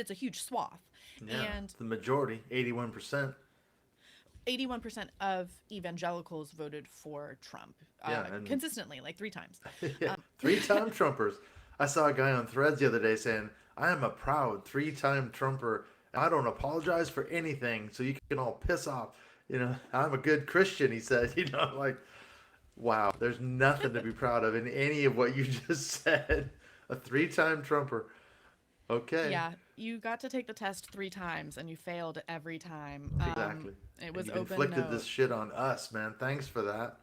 it's a huge swath. Yeah, And the majority, 81%. 81% of evangelicals voted for Trump Yeah, and consistently, like 3 times. yeah, three-time Trumpers. I saw a guy on Threads the other day saying, "I am a proud three-time Trumper. I don't apologize for anything, so you can all piss off. I'm a good Christian," he said. Like, wow, there's nothing to be proud of in any of what you just said. A three-time Trumper. Okay, Yeah, you got to take the test 3 times and you failed every time. exactly. It And was you've open inflicted this note. shit on us, man. Thanks for that.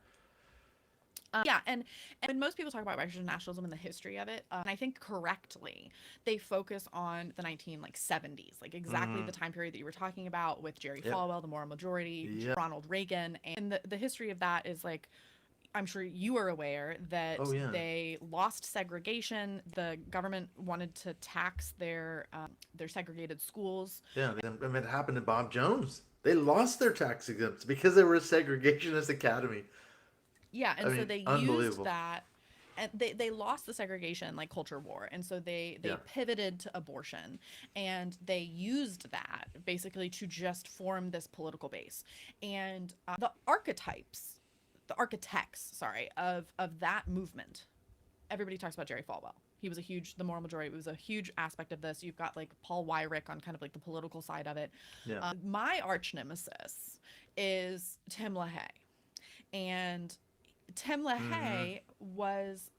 Yeah, and when most people talk about Russian nationalism and the history of it, and I think correctly, they focus on the 1970s, like exactly Mm-hmm. the time period that you were talking about with Jerry Yep. Falwell, the moral majority, Yep. Ronald Reagan, and the history of that is like I'm sure you are aware Oh that yeah. they lost segregation. The government wanted to tax their segregated schools. Yeah. I mean, it happened to Bob Jones. They lost their tax exempts because they were a segregationist academy. Yeah, I and so mean, they used unbelievable. that and they lost the segregation like culture war, and so they Yeah. pivoted to abortion, and they used that basically to just form this political base. And the architects, sorry, of that movement, everybody talks about Jerry Falwell. He was the moral majority was a huge aspect of this. You've got like Paul Weyrich on kind of like the political side of it. Yeah. My arch nemesis is Tim LaHaye. And Tim Mm-hmm. LaHaye was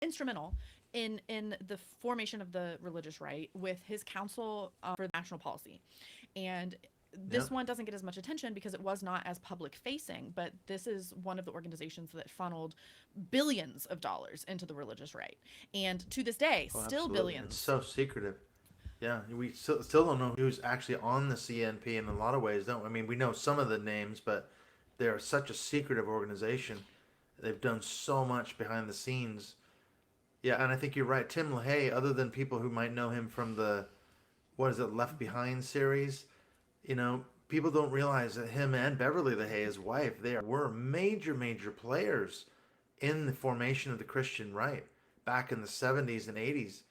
instrumental in the formation of the religious right with his council for national policy. And Yeah. this one doesn't get as much attention because it was not as public facing, but this is one of the organizations that funneled billions of dollars into the religious right. And to this day, Oh, still absolutely. It's billions. so secretive. Yeah, we still don't know who's actually on the CNP in a lot of ways, don't we? I mean, we know some of the names, but they're such a secretive organization. They've done so much behind the scenes. Yeah, and I think you're right. Tim LaHaye, other than people who might know him from the, what is it, Left Behind series, people don't realize that him and Beverly LaHaye, his wife, were major, major players in the formation of the Christian right back in the 70s and 80s.